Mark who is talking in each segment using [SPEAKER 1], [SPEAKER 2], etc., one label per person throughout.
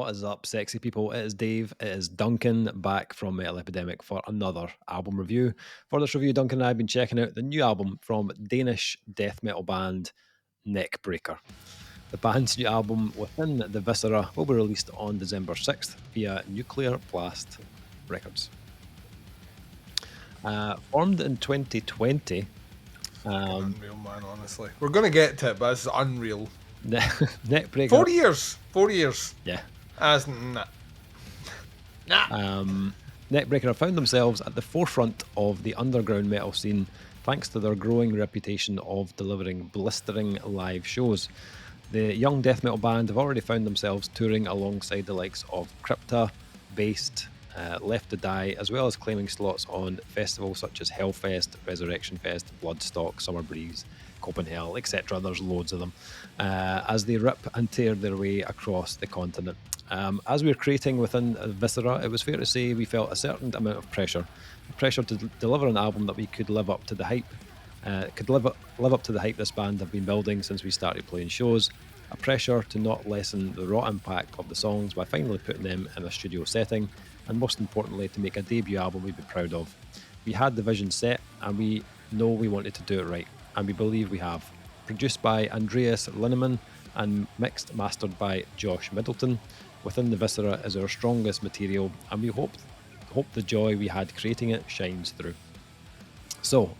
[SPEAKER 1] What is up, sexy people? It is Dave, it is Duncan, back from Metal Epidemic for another album review. For this review, Duncan and I have been checking out the new album from Danish death metal band Neckbreakker. The band's new album, Within the Viscera, will be released on December 6th via Nuclear Blast Records. Formed in 2020.
[SPEAKER 2] Unreal, man, honestly. We're going to get to it, but it's unreal.
[SPEAKER 1] Neckbreakker.
[SPEAKER 2] 40 years. 40 years.
[SPEAKER 1] Yeah.
[SPEAKER 2] As
[SPEAKER 1] Neckbreakker have found themselves at the forefront of the underground metal scene thanks to their growing reputation of delivering blistering live shows. The young death metal band have already found themselves touring alongside the likes of Crypta, BAEST, Left to Die, as well as claiming slots on festivals such as Hellfest, Resurrection Fest, Bloodstock, Summer Breeze, Copenhagen, etc. There's loads of them, as they rip and tear their way across the continent. As we were creating Within Viscera, it was fair to say we felt a certain amount of pressure to deliver an album that we could live up to the hype, live up to the hype this band have been building since we started playing shows. A pressure to not lessen the raw impact of the songs by finally putting them in a studio setting, and most importantly, to make a debut album we'd be proud of. We had the vision set, and we know we wanted to do it right, and we believe we have. Produced by Andreas Linneman and mixed mastered by Josh Middleton, Within the Viscera is our strongest material, and we hope the joy we had creating it shines through. So,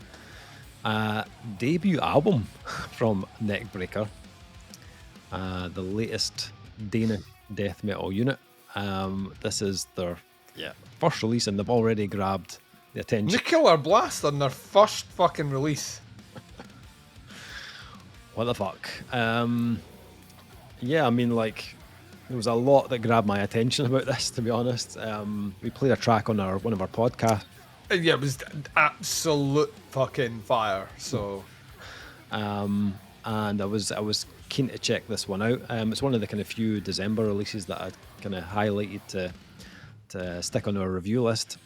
[SPEAKER 1] debut album from Neckbreakker, the latest Danish death metal unit. This is their first release, and they've already grabbed the attention.
[SPEAKER 2] Nuclear Blast on their first fucking release.
[SPEAKER 1] What the fuck? Yeah, I mean, like, there was a lot that grabbed my attention about this, to be honest. We played a track on one of our podcasts.
[SPEAKER 2] Yeah, it was absolute fucking fire. So,
[SPEAKER 1] and I was keen to check this one out. It's one of the kind of few December releases that I kind of highlighted to stick on our review list.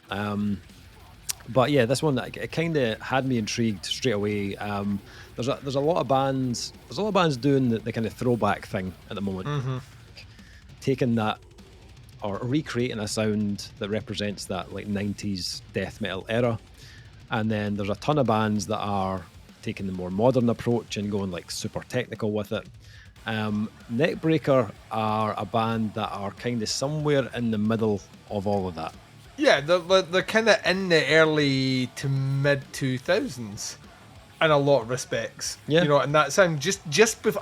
[SPEAKER 1] But yeah, this one, it kind of had me intrigued straight away. There's a lot of bands doing the kind of throwback thing at the moment.
[SPEAKER 2] Mm-hmm.
[SPEAKER 1] Taking that or recreating a sound that represents that like 90s death metal era. And then there's a ton of bands that are taking the more modern approach and going like super technical with it. Neckbreakker are a band that are kind of somewhere in the middle of all of that.
[SPEAKER 2] Yeah, they're kind of in the early to mid 2000s in a lot of respects.
[SPEAKER 1] Yeah.
[SPEAKER 2] You know, and that sound just before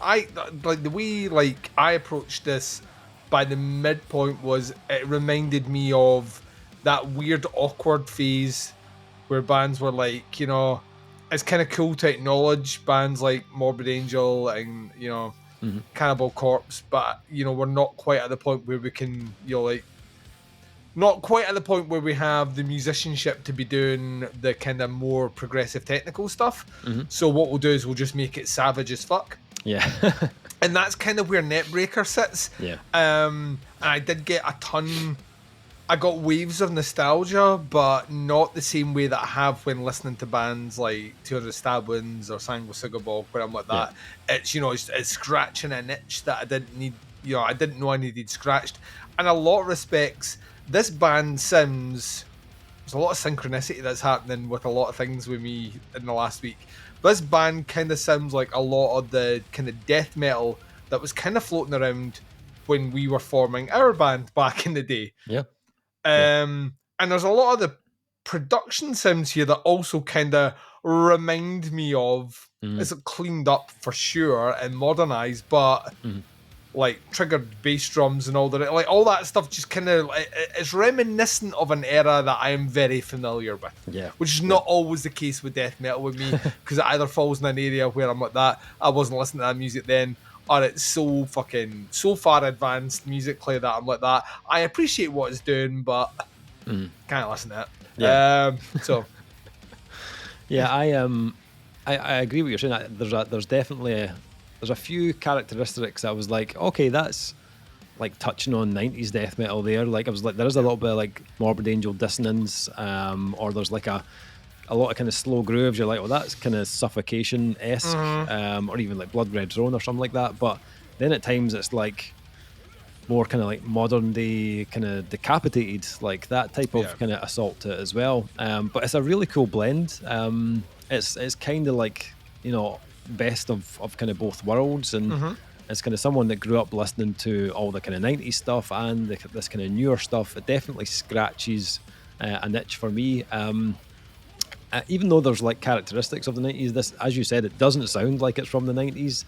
[SPEAKER 2] the way I approached this by the midpoint was it reminded me of that weird awkward phase where bands were like, you know, it's kind of cool to acknowledge bands like Morbid Angel and, you know, Cannibal Corpse, but, you know, we're not quite at the point where we can, you know, like, not quite at the point where we have the musicianship to be doing the kind of more progressive technical stuff. So what we'll do is we'll just make it savage as fuck.
[SPEAKER 1] Yeah.
[SPEAKER 2] And that's kind of where Neckbreakker sits.
[SPEAKER 1] Yeah.
[SPEAKER 2] And I did get I got waves of nostalgia, but not the same way that I have when listening to bands like 200 Stab Wounds or Sango Sigabog, where I'm like that. Yeah. It's, you know, it's scratching an itch that I didn't need, you know, I didn't know I needed scratched. In a lot of respects, this band sounds, there's a lot of synchronicity that's happening with a lot of things with me in the last week. This band kind of sounds like a lot of the kind of death metal that was kind of floating around when we were forming our band back in the day.
[SPEAKER 1] Yeah.
[SPEAKER 2] And there's a lot of the production sounds here that also kind of remind me of, it's cleaned up for sure and modernized, but like triggered bass drums and all that, like all that stuff just kind of, it's reminiscent of an era that I am very familiar with.
[SPEAKER 1] Yeah.
[SPEAKER 2] Which is not always the case with death metal with me, because it either falls in an area where I'm like that, I wasn't listening to that music then, or it's so far advanced musically that I'm like that. I appreciate what it's doing, but can't listen to it.
[SPEAKER 1] Yeah.
[SPEAKER 2] So
[SPEAKER 1] yeah, I agree with what you're saying. There's definitely there's a few characteristics I was like, okay, that's like touching on 90s death metal there. Like I was like, there is a little bit of like Morbid Angel dissonance, or there's like a lot of kind of slow grooves. You're like, well, that's kind of Suffocation-esque, or even like Blood Red Throne or something like that. But then at times it's like more kind of like modern day kind of Decapitated, like that type of kind of assault to it as well. But it's a really cool blend. It's kind of like, you know, best of kind of both worlds, and as kind of someone that grew up listening to all the kind of 90s stuff and this kind of newer stuff, it definitely scratches a niche for me. Even though there's like characteristics of the 90s, this, as you said, it doesn't sound like it's from the 90s,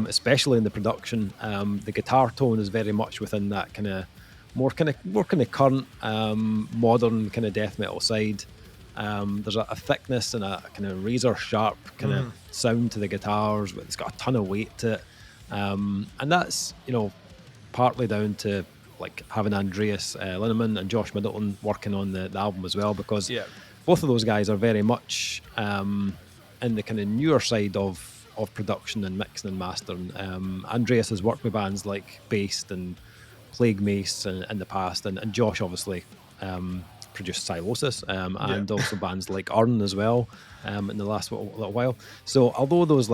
[SPEAKER 1] especially in the production. The guitar tone is very much within that kind of more kind of current, modern kind of death metal side. There's a thickness and a kind of razor sharp kind of sound to the guitars, but it's got a ton of weight to it. And that's, you know, partly down to like having Andreas Linneman and Josh Middleton working on the album as well, because both of those guys are very much in the kind of newer side of production and mixing and mastering. Andreas has worked with bands like BAEST and Plague Mace in the past, and Josh obviously produced Silosis and also bands like Urn as well in the last little while. So although there's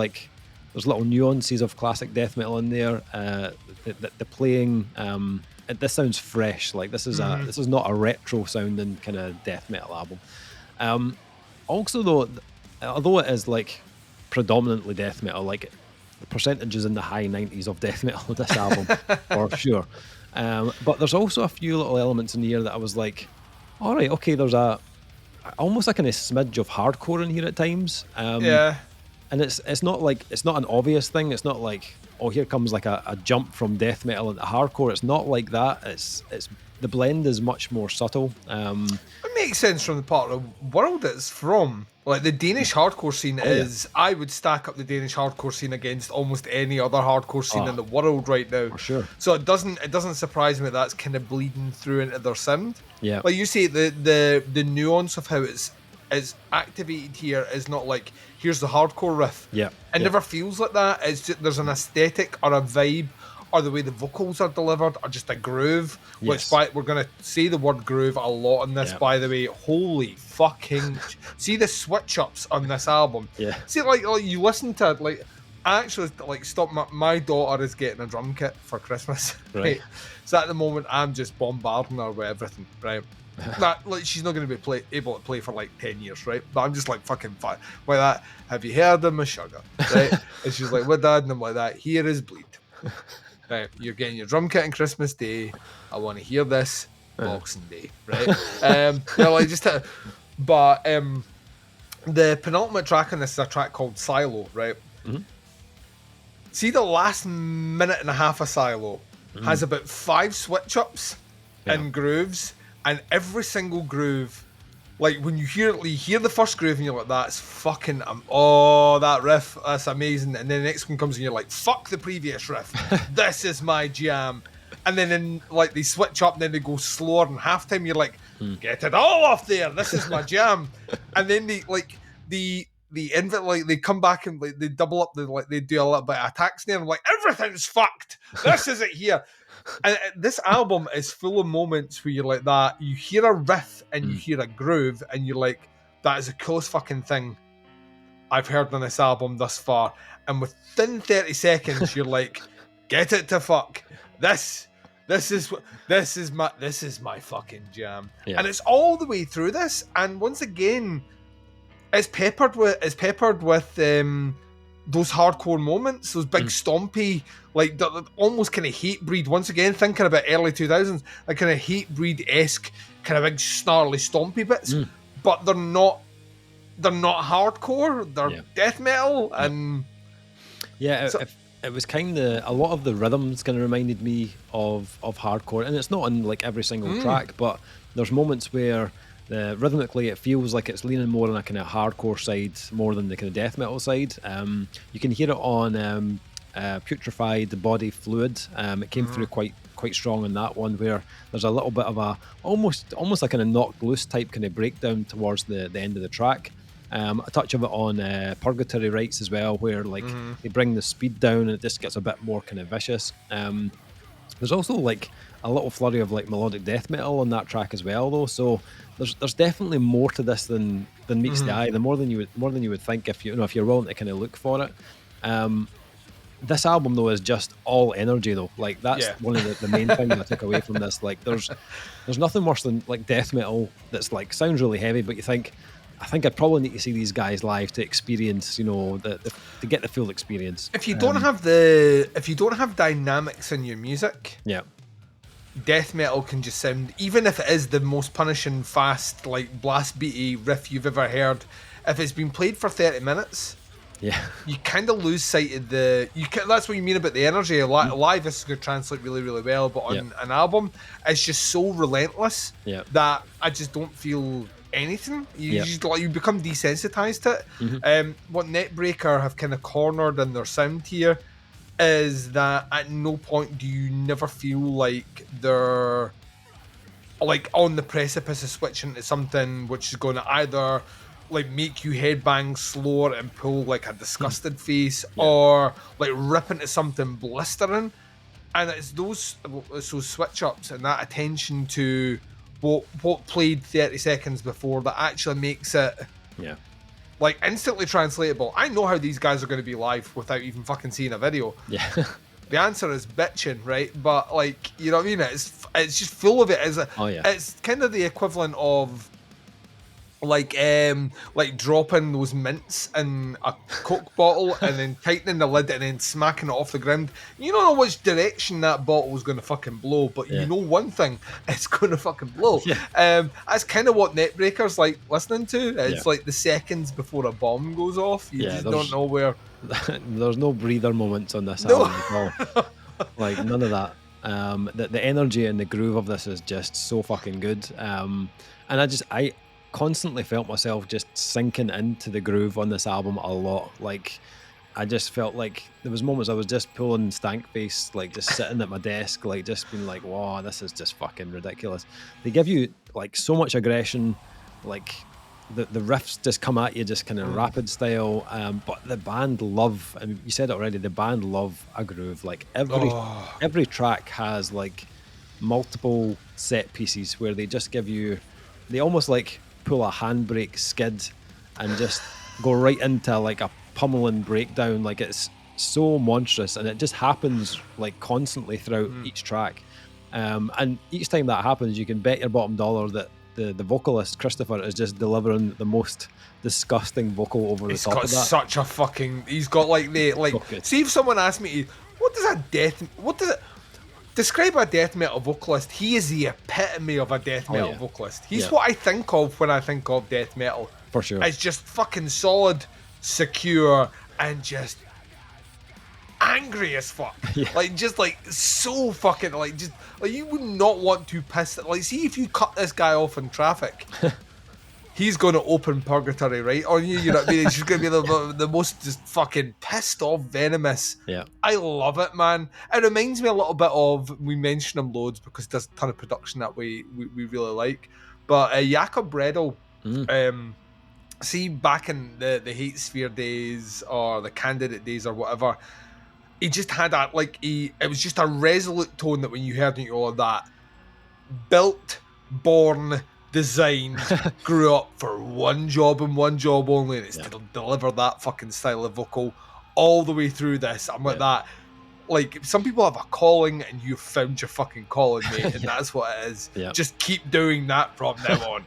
[SPEAKER 1] little nuances of classic death metal in there, the playing, this sounds fresh. Like this is not a retro sounding kind of death metal album. Also though, although it is like predominantly death metal, like the percentage is in the high 90s of death metal of this album for sure. But there's also a few little elements in here that I was like, all right, okay, there's almost a kind of smidge of hardcore in here at times. And it's not an obvious thing. It's not like, oh, here comes like a jump from death metal into hardcore. It's not like that. It's the blend is much more subtle.
[SPEAKER 2] It makes sense from the part of the world it's from. Like the Danish hardcore scene I would stack up the Danish hardcore scene against almost any other hardcore scene in the world right now.
[SPEAKER 1] For sure.
[SPEAKER 2] So it doesn't surprise me that that's kind of bleeding through into their sound.
[SPEAKER 1] Yeah.
[SPEAKER 2] Like you say, the nuance of how it's activated here is not like, here's the hardcore riff.
[SPEAKER 1] Yeah.
[SPEAKER 2] It never feels like that. It's just, there's an aesthetic or a vibe, or the way the vocals are delivered, or just a groove.
[SPEAKER 1] Yes.
[SPEAKER 2] Which we're going to say the word groove a lot in this, by the way. Holy fucking... See the switch-ups on this album.
[SPEAKER 1] Yeah.
[SPEAKER 2] See, like you listen to it, like... I actually, like, my daughter is getting a drum kit for Christmas.
[SPEAKER 1] Right.
[SPEAKER 2] So at the moment, I'm just bombarding her with everything, right? Like she's not going to be able to play for like 10 years, right? But I'm just like, fucking fine. Like that, have you heard of Meshuggah? Right? And she's like, what, Dad? And I'm like, that, here is Bleed. Right, you're getting your drum kit on Christmas Day. I want to hear this Boxing Day, right? But the penultimate track on this is a track called Silo, right? See, the last minute and a half of Silo has about 5 switch ups and grooves, and every single groove, like when you hear the first groove and you're like, that's fucking that riff, that's amazing. And then the next one comes and you're like, fuck the previous riff, this is my jam. And then like they switch up and then they go slower, and halftime you're like, get it all off there, this is my jam. And then they come back and like, they double up, they do a little bit of attack snare, and I'm like, everything's fucked, this isn't here. And this album is full of moments where you're like that. You hear a riff and you hear a groove, and you're like, that is the coolest fucking thing I've heard on this album thus far. And within 30 seconds, you're like, get it to fuck. This is my fucking jam. Yeah. And it's all the way through this. And once again, it's peppered with those hardcore moments, those big stompy, like the almost kind of Hatebreed. Once again, thinking about early 2000s, like kind of Hatebreed-esque, kind of big snarly stompy bits, but they're not hardcore. They're death metal, and
[SPEAKER 1] it was kind of a lot of the rhythms kind of reminded me of hardcore, and it's not on like every single track, but there's moments where rhythmically it feels like it's leaning more on a kind of hardcore side more than the kind of death metal side. You can hear it on Putrefied, the Body Fluid. It came through quite strong in that one, where there's a little bit of a almost like kind of knocked loose type kind of breakdown towards the end of the track. A touch of it on Purgatory Rites as well, where like they bring the speed down and it just gets a bit more kind of vicious. There's also like a little flurry of like melodic death metal on that track as well, though. So there's definitely more to this than meets the eye. The more than you would think if you're willing to kind of look for it. This album though is just all energy though. Like that's one of the main things I took away from this. Like there's nothing worse than like death metal that's like sounds really heavy, but you think, I think I'd probably need to see these guys live to experience, you know, to get the full experience.
[SPEAKER 2] If you don't have dynamics in your music, death metal can just sound, even if it is the most punishing, fast, like blast beaty riff you've ever heard, if it's been played for 30 minutes, you kind of lose sight of that's what you mean about the energy. Live this is going to translate really, really well, but on an album, it's just so relentless that I just don't feel anything. You just like, you become desensitized to it. What Neckbreakker have kind of cornered in their sound here is that at no point do you never feel like they're like on the precipice of switching to something which is going to either like make you headbang slower and pull like a disgusted face, or like rip into something blistering. And it's those switch ups and that attention to what played 30 seconds before that actually makes it like instantly translatable. I know how these guys are going to be live without even fucking seeing a video. The answer is bitching, right? But like, you know what I mean? It's just full of it. It's kind of the equivalent of like dropping those mints in a Coke bottle and then tightening the lid and then smacking it off the ground. You don't know which direction that bottle is going to fucking blow, but you know one thing, it's going to fucking blow. That's kind of what Neckbreakker's like listening to. It's like the seconds before a bomb goes off. You just don't know where.
[SPEAKER 1] There's no breather moments on this album at all. Like none of that. The energy and the groove of this is just so fucking good. And I constantly felt myself just sinking into the groove on this album a lot. Like I just felt like there was moments I was just pulling stank face, like just sitting at my desk, like just being like, wow, this is just fucking ridiculous. They give you like so much aggression, like the riffs just come at you just kind of rapid style, but the band love, and you said it already, the band love a groove. Like every track has like multiple set pieces where they just give you, they almost like pull a handbrake skid and just go right into like a pummeling breakdown. Like it's so monstrous, and it just happens like constantly throughout each track. And each time that happens, you can bet your bottom dollar that the vocalist Christopher is just delivering the most disgusting vocal over the top of that.
[SPEAKER 2] He's got such a fucking. He's got like the like. See if someone asked me, what does it? Describe a death metal vocalist. He is the epitome of a death metal vocalist. He's what I think of when I think of death metal.
[SPEAKER 1] For sure.
[SPEAKER 2] It's just fucking solid, secure, and just angry as fuck. Like just like so fucking like just like you would not want to piss. Like see if you cut this guy off in traffic. He's going to open purgatory right on you. You know what I mean? It's just going to be the most just fucking pissed off, venomous. I love it, man. It reminds me a little bit of, we mention him loads because there's a ton of production that we really like. But Jakob Bredel, see back in the Hate Sphere days or the Candidate days or whatever, he just had that it was just a resolute tone that when you heard it, all of that, built, born, designed, grew up for one job and one job only, and it's to deliver that fucking style of vocal all the way through this. I'm like that. Like some people have a calling, and you've found your fucking calling, mate, and that's what it is. Just keep doing that from now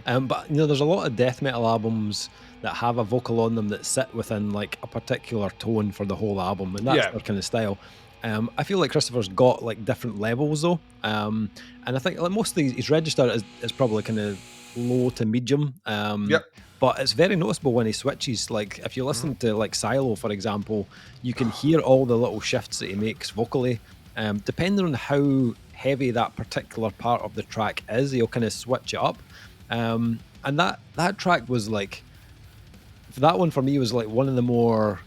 [SPEAKER 2] on.
[SPEAKER 1] But you know, there's a lot of death metal albums that have a vocal on them that sit within like a particular tone for the whole album, and that's their kind of style. I feel like Christopher's got like different levels though, and I think like most of these, his register is probably kind of low to medium. But it's very noticeable when he switches. Like if you listen to like Silo, for example, you can hear all the little shifts that he makes vocally. Depending on how heavy that particular part of the track is, he'll kind of switch it up. And that track was like, that one for me was like one of the more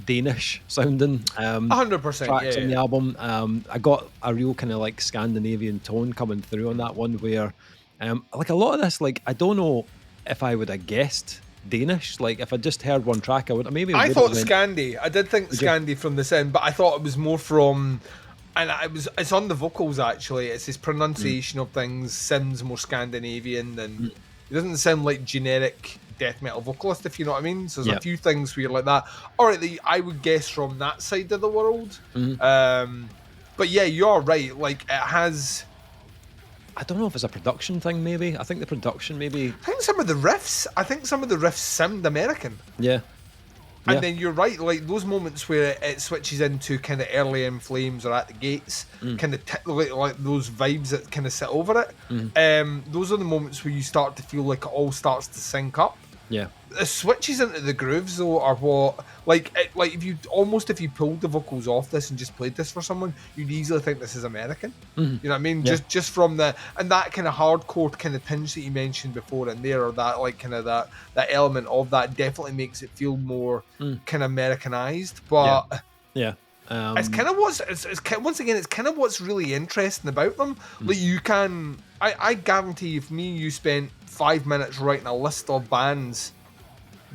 [SPEAKER 1] Danish sounding
[SPEAKER 2] 100%
[SPEAKER 1] tracks on the album. I got a real kind of like Scandinavian tone coming through on that one, where like a lot of this, like I don't know if I would have guessed Danish. Like if I just heard one track, I would maybe.
[SPEAKER 2] I thought Scandi. I did think Scandi from this end, but I thought it was more from, and it's on the vocals actually. It's his pronunciation of things sounds more Scandinavian than. It doesn't sound like generic death metal vocalist, if you know what I mean. So there's a few things where you're like that. All right, I would guess from that side of the world. But yeah, you're right. Like, it has.
[SPEAKER 1] I don't know if it's a production thing. Maybe I think the production maybe.
[SPEAKER 2] I think some of the riffs sound American.
[SPEAKER 1] Yeah.
[SPEAKER 2] And then you're right, like those moments where it switches into kind of early In Flames or At the Gates, kind of like those vibes that kind of sit over it. Those are the moments where you start to feel like it all starts to sync up.
[SPEAKER 1] Yeah.
[SPEAKER 2] The switches into the grooves though are what, like if you pulled the vocals off this and just played this for someone, you'd easily think this is American. You know what I mean?
[SPEAKER 1] Yeah.
[SPEAKER 2] Just from that kind of hardcore kind of tinge that you mentioned before in there, or that like kind of that element of that definitely makes it feel more kind of Americanized. But
[SPEAKER 1] yeah.
[SPEAKER 2] It's kind of once again, it's kind of what's really interesting about them. Like I guarantee if me and you spent 5 minutes writing a list of bands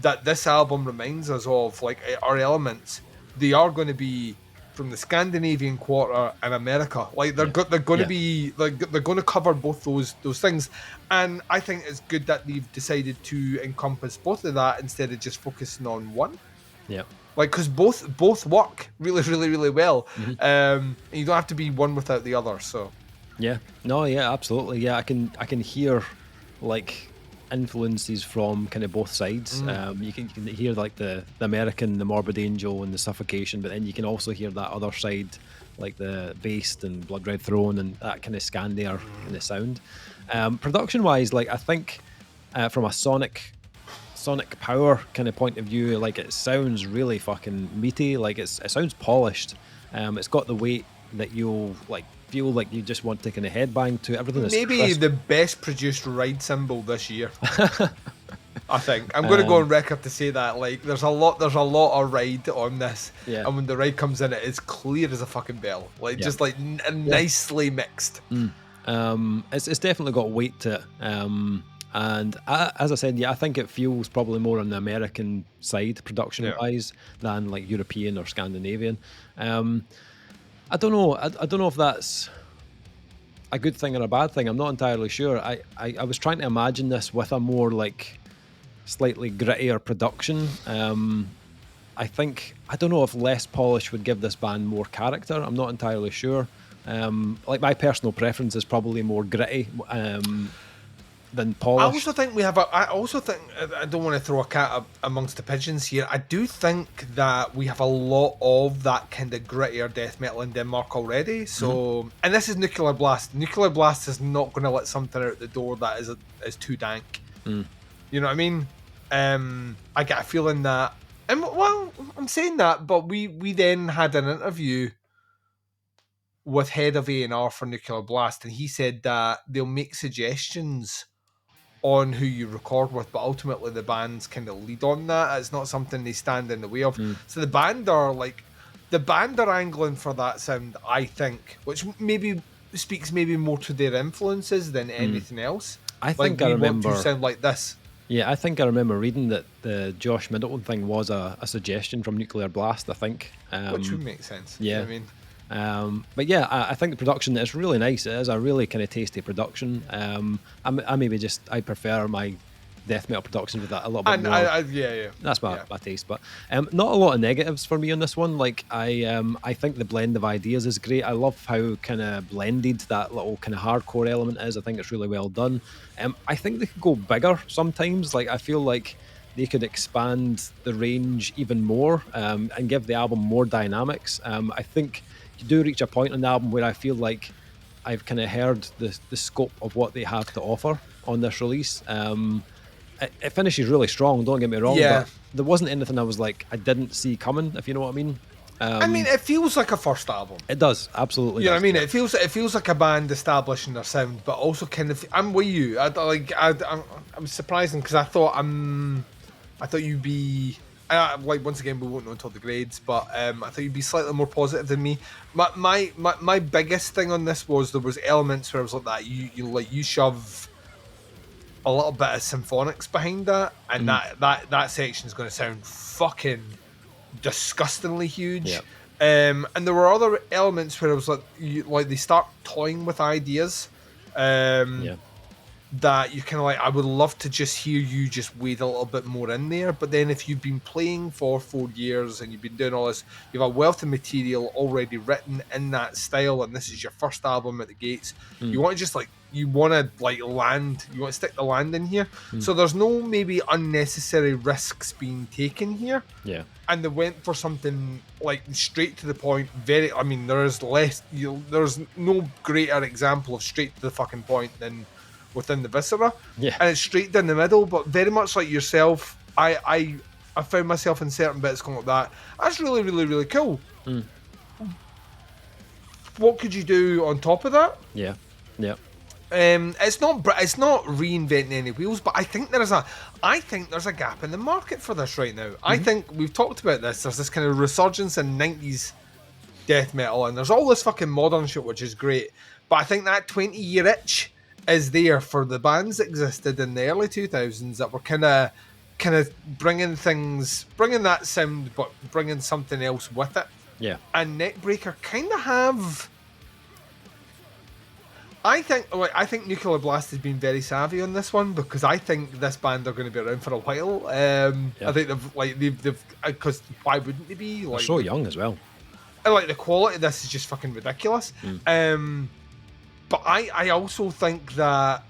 [SPEAKER 2] that this album reminds us of, like our elements, they are going to be from the Scandinavian quarter and America. Like they're going to be like they're going to cover both those things, and I think it's good that they've decided to encompass both of that instead of just focusing on one.
[SPEAKER 1] Yeah.
[SPEAKER 2] Like, because both work really, really, really well, and you don't have to be one without the other. So,
[SPEAKER 1] yeah, no, yeah, absolutely, yeah. I can hear like influences from kind of both sides. You can hear like the American, the Morbid Angel, and the Suffocation, but then you can also hear that other side, like the BAEST and Blood Red Throne, and that kind of Scandier kind of sound. Production wise, like I think from a sonic power kind of point of view, like it sounds really fucking meaty. Like it sounds polished. It's got the weight that you'll like feel like you just want to kind of headbang to. Everything is
[SPEAKER 2] maybe
[SPEAKER 1] crisp.
[SPEAKER 2] The best produced ride cymbal this year. I think I'm going to go on record to say that. Like there's a lot of ride on this, and when the ride comes in, it is clear as a fucking bell. Like just like nicely mixed.
[SPEAKER 1] It's definitely got weight to it. And as I said, I think it feels probably more on the American side, production-wise, than like European or Scandinavian. I don't know. I don't know if that's a good thing or a bad thing. I'm not entirely sure. I was trying to imagine this with a more like slightly grittier production. I don't know if less polish would give this band more character. I'm not entirely sure. Like my personal preference is probably more gritty. Than polish.
[SPEAKER 2] I also think I don't want to throw a cat amongst the pigeons here. I do think that we have a lot of that kind of grittier death metal in Denmark already. So, and this is Nuclear Blast. Nuclear Blast is not going to let something out the door that is too dank. You know what I mean? I get a feeling that, and well, I'm saying that, but we then had an interview with head of A&R for Nuclear Blast, and he said that they'll make suggestions on who you record with, but ultimately the band's kind of lead on that. It's not something they stand in the way of. So the band are angling for that sound, I think, which maybe speaks more to their influences than anything else.
[SPEAKER 1] I think I remember
[SPEAKER 2] want to sound like this.
[SPEAKER 1] Yeah, I think I remember reading that the Josh Middleton thing was a suggestion from Nuclear Blast. I think,
[SPEAKER 2] which would make sense.
[SPEAKER 1] Yeah,
[SPEAKER 2] you know what I mean.
[SPEAKER 1] But yeah, I think the production is really nice. It is a really kind of tasty production. I prefer my death metal production with that a little bit more. That's my taste. But not a lot of negatives for me on this one. Like I think the blend of ideas is great. I love how kind of blended that little kind of hardcore element is. I think it's really well done. I think they could go bigger sometimes. Like I feel like they could expand the range even more and give the album more dynamics. I think you do reach a point on the album where I feel like I've kind of heard the scope of what they have to offer on this release. It finishes really strong, don't get me wrong, but there wasn't anything I was like, I didn't see coming, if you know what I mean.
[SPEAKER 2] It feels like a first album.
[SPEAKER 1] It does, absolutely.
[SPEAKER 2] You know what I mean? It feels like a band establishing their sound, but also kind of, I'm with you. I'm surprising because I thought you'd be... like once again, we won't know until the grades, but I thought you'd be slightly more positive than me. My biggest thing on this was there was elements where I was like that. You shove a little bit of symphonics behind that, and that section is going to sound fucking disgustingly huge.
[SPEAKER 1] Yeah.
[SPEAKER 2] And there were other elements where I was like, they start toying with ideas. that you kind of like, I would love to just hear you just wade a little bit more in there. But then if you've been playing for 4 years and you've been doing all this, you have a wealth of material already written in that style, and this is your first album at the gates. You want to just like, you want to like land, you want to stick the land in here. So there's no maybe unnecessary risks being taken here.
[SPEAKER 1] Yeah.
[SPEAKER 2] And they went for something like straight to the point. Very, I mean, there's no greater example of straight to the fucking point than within the Viscera.
[SPEAKER 1] Yeah.
[SPEAKER 2] And it's straight down the middle, but very much like yourself, I found myself in certain bits going like that. That's really, really, really cool. What could you do on top of that?
[SPEAKER 1] Yeah. Yeah.
[SPEAKER 2] It's not reinventing any wheels, but I think there's a gap in the market for this right now. I think we've talked about this. There's this kind of resurgence in 90s death metal, and there's all this fucking modern shit, which is great. But I think that 20-year itch is there for the bands that existed in the early 2000s that were kind of bringing that sound, but bringing something else with it.
[SPEAKER 1] Yeah.
[SPEAKER 2] And Neckbreakker kind of have. I think Nuclear Blast has been very savvy on this one, because I think this band are going to be around for a while. I think they've because why wouldn't they be? Like,
[SPEAKER 1] they're so young as well.
[SPEAKER 2] And like the quality of this is just fucking ridiculous. But I also think that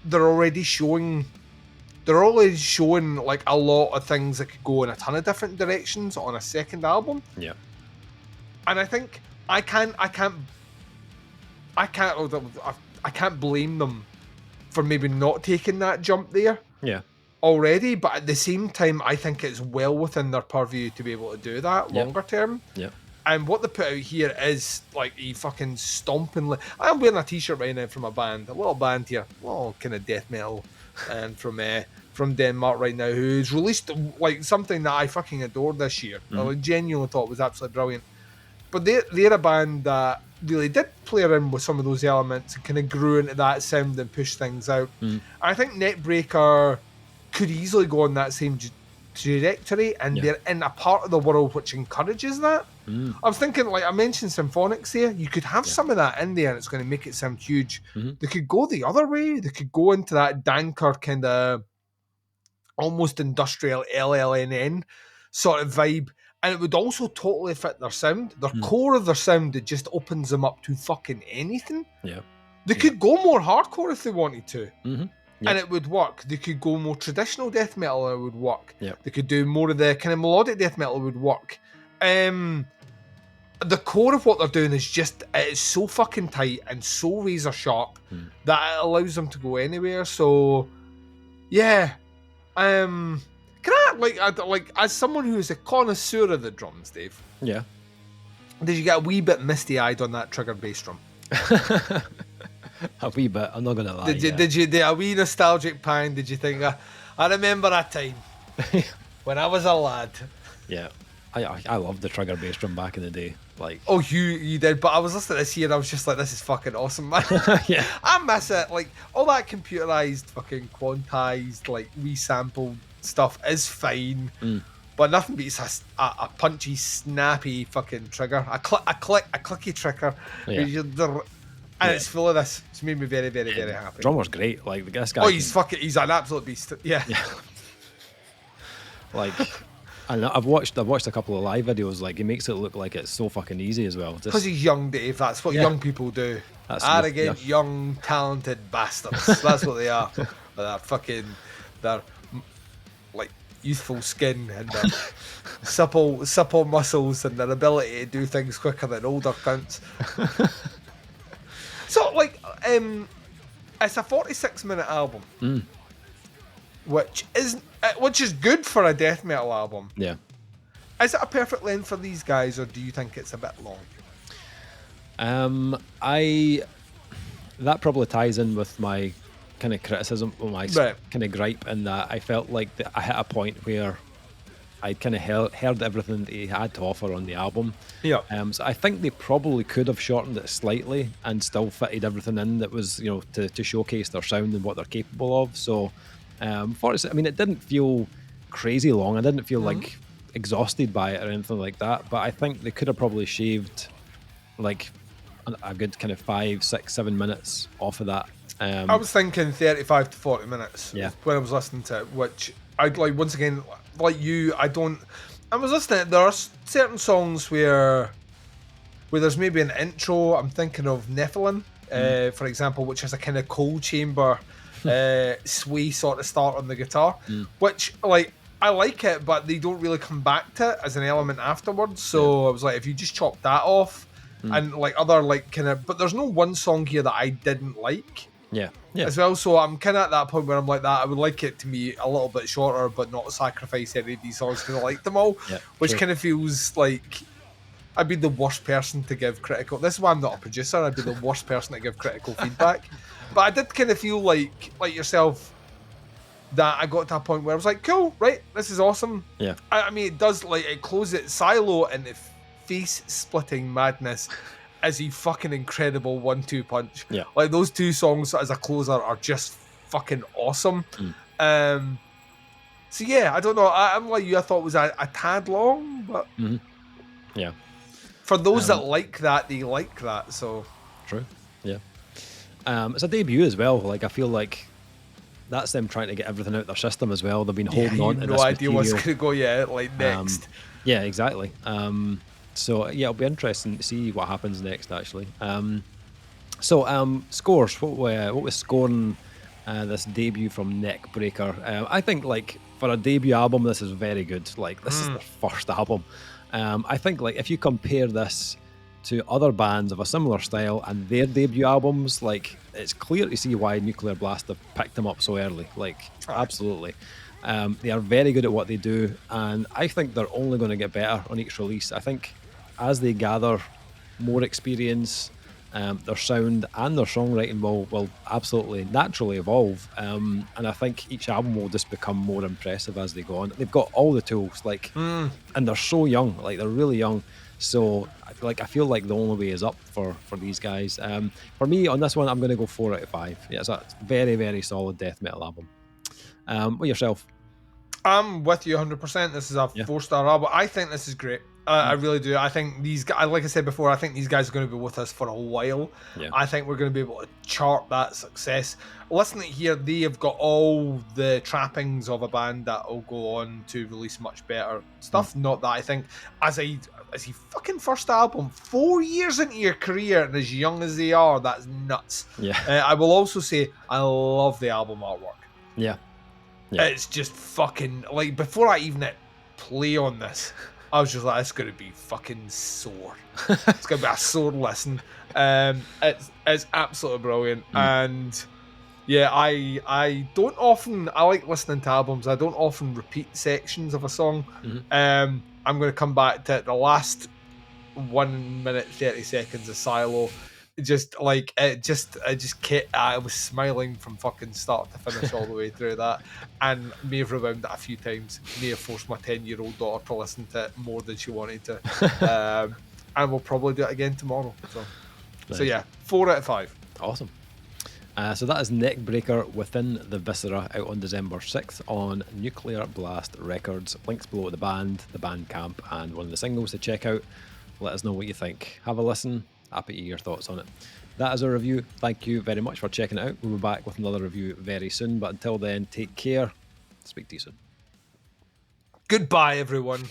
[SPEAKER 2] they're already showing like a lot of things that could go in a ton of different directions on a second album.
[SPEAKER 1] Yeah.
[SPEAKER 2] And I think I can't blame them for maybe not taking that jump there.
[SPEAKER 1] Yeah.
[SPEAKER 2] Already, but at the same time, I think it's well within their purview to be able to do that longer term.
[SPEAKER 1] Yeah.
[SPEAKER 2] And what they put out here is like a fucking stomping. I'm wearing a t-shirt right now from a band, a little band here, a little kind of death metal, and from Denmark right now, who's released like something that I fucking adored this year. I genuinely thought was absolutely brilliant. But they're a band that really did play around with some of those elements and kind of grew into that sound and pushed things out. I think Neckbreakker could easily go on that same trajectory, and they're in a part of the world which encourages that. I was thinking, like I mentioned symphonics here, you could have some of that in there and it's going to make it sound huge. They could go the other way. They could go into that Danker kind of almost industrial LLNN sort of vibe, and it would also totally fit their sound. Their core of their sound, it just opens them up to fucking anything.
[SPEAKER 1] Yeah.
[SPEAKER 2] They could go more hardcore if they wanted to.
[SPEAKER 1] Yep.
[SPEAKER 2] And it would work. They could go more traditional death metal, and it would work.
[SPEAKER 1] Yep.
[SPEAKER 2] They could do more of the kind of melodic death metal, it would work. The core of what they're doing is just, it's so fucking tight and so razor sharp that it allows them to go anywhere. So, yeah. Can I, as someone who is a connoisseur of the drums, Dave?
[SPEAKER 1] Yeah.
[SPEAKER 2] Did you get a wee bit misty-eyed on that trigger bass drum?
[SPEAKER 1] A wee bit, I'm not going to lie.
[SPEAKER 2] Did you do a wee nostalgic pang? Did you think, I remember that time when I was a lad?
[SPEAKER 1] Yeah. I loved the trigger bass drum back in the day. Like,
[SPEAKER 2] oh, you did, but I was listening to this here and I was just like, this is fucking awesome, man.
[SPEAKER 1] Yeah.
[SPEAKER 2] I miss it. Like, all that computerized, fucking quantized, like resampled stuff is fine, but nothing beats a punchy, snappy fucking trigger. A clicky trigger.
[SPEAKER 1] Yeah.
[SPEAKER 2] And it's full of this. It's made me very, very, very happy.
[SPEAKER 1] Drummer's great. Like, this guy.
[SPEAKER 2] Oh, he's an absolute beast. Yeah.
[SPEAKER 1] Like, and I've watched a couple of live videos. Like, he makes it look like it's so fucking easy as well.
[SPEAKER 2] Because he's young, Dave. That's what young people do. That's arrogant, young, talented bastards. That's what they are. They're like youthful skin and their supple muscles and their ability to do things quicker than older cunts. So, like, it's a 46-minute album, which is good for a death metal album.
[SPEAKER 1] Yeah.
[SPEAKER 2] Is it a perfect length for these guys, or do you think it's a bit long?
[SPEAKER 1] That probably ties in with my kind of criticism, or my kind of gripe, in that I felt like I hit a point where I kind of heard everything that he had to offer on the album.
[SPEAKER 2] Yeah.
[SPEAKER 1] So I think they probably could have shortened it slightly and still fitted everything in that was, to showcase their sound and what they're capable of. So, it didn't feel crazy long. I didn't feel like exhausted by it or anything like that. But I think they could have probably shaved like a good kind of 5, 6, 7 minutes off of that.
[SPEAKER 2] I was thinking 35 to 40 minutes when I was listening to it, which I'd like, once again, like you, I was listening, there are certain songs where there's maybe an intro. I'm thinking of Nephilim, for example, which has a kind of cold chamber sway sort of start on the guitar, which, like, I like it, but they don't really come back to it as an element afterwards. So I was like, if you just chop that off, and like other like kind of, but there's no one song here that I didn't like.
[SPEAKER 1] Yeah.
[SPEAKER 2] As well, so I'm kind of at that point where I'm like that. I would like it to be a little bit shorter, but not sacrifice any of these songs because I like them all. Which kind of feels like I'd be the worst person to give critical. This is why I'm not a producer. I'd be the worst person to give critical feedback. But I did kind of feel like yourself, that I got to a point where I was like, cool, right, this is awesome.
[SPEAKER 1] Yeah.
[SPEAKER 2] I mean, it does, like, it closes it. Silo and the face-splitting madness is a fucking incredible 1-2 punch.
[SPEAKER 1] Yeah.
[SPEAKER 2] Like, those two songs as a closer are just fucking awesome. So yeah, I don't know. I'm like you. I thought it was a tad long, but
[SPEAKER 1] yeah,
[SPEAKER 2] for those that like that, they like that. So
[SPEAKER 1] true. Yeah. It's a debut as well. Like, I feel like that's them trying to get everything out their system as well. They've been holding on to
[SPEAKER 2] no
[SPEAKER 1] this
[SPEAKER 2] idea
[SPEAKER 1] material.
[SPEAKER 2] what's gonna go. Yeah, like next.
[SPEAKER 1] Yeah, exactly. So yeah, it'll be interesting to see what happens next. Actually. Scores. What was scoring this debut from Neckbreakker? I think, like, for a debut album, this is very good. Like, this is their first album. I think, like, if you compare this to other bands of a similar style and their debut albums, like, it's clear to see why Nuclear Blast have picked them up so early. Like, absolutely. They are very good at what they do, and I think they're only going to get better on each release. I think as they gather more experience, their sound and their songwriting will absolutely naturally evolve, and I think each album will just become more impressive as they go on. They've got all the tools, like, and they're so young, like, they're really young. So, like, I feel like the only way is up for these guys. For me, on this one, I'm going to go 4 out of 5. Yeah, it's a very, very solid death metal album. What yourself?
[SPEAKER 2] I'm with you 100%. This is a 4-star album. I think this is great. I really do. I think these guys, like I said before, I think these guys are going to be with us for a while. Yeah. I think we're going to be able to chart that success. Listening here, they have got all the trappings of a band that will go on to release much better stuff. Not that I think, as a fucking first album, 4 years into your career and as young as they are, that's nuts.
[SPEAKER 1] Yeah.
[SPEAKER 2] I will also say I love the album artwork.
[SPEAKER 1] Yeah.
[SPEAKER 2] It's just fucking, like, before I even hit play on this, I was just like, it's going to be fucking sore. It's going to be a sore listen. It's absolutely brilliant. And yeah, I don't often, I like listening to albums. I don't often repeat sections of a song. I'm going to come back to the last 1 minute 30 seconds of Silo. Just like I was smiling from fucking start to finish all the way through that, and may have rewound it a few times. May have forced my 10-year-old daughter to listen to it more than she wanted to, and we'll probably do it again tomorrow. So yeah, 4 out of 5.
[SPEAKER 1] Awesome. So that is Neckbreakker Within the Viscera, out on December 6th on Nuclear Blast Records. Links below the band, the Bandcamp, and one of the singles to check out. Let us know what you think. Have a listen. Happy to hear your thoughts on it. That is our review. Thank you very much for checking it out. We'll be back with another review very soon, but until then, take care. Speak to you soon.
[SPEAKER 2] Goodbye, everyone.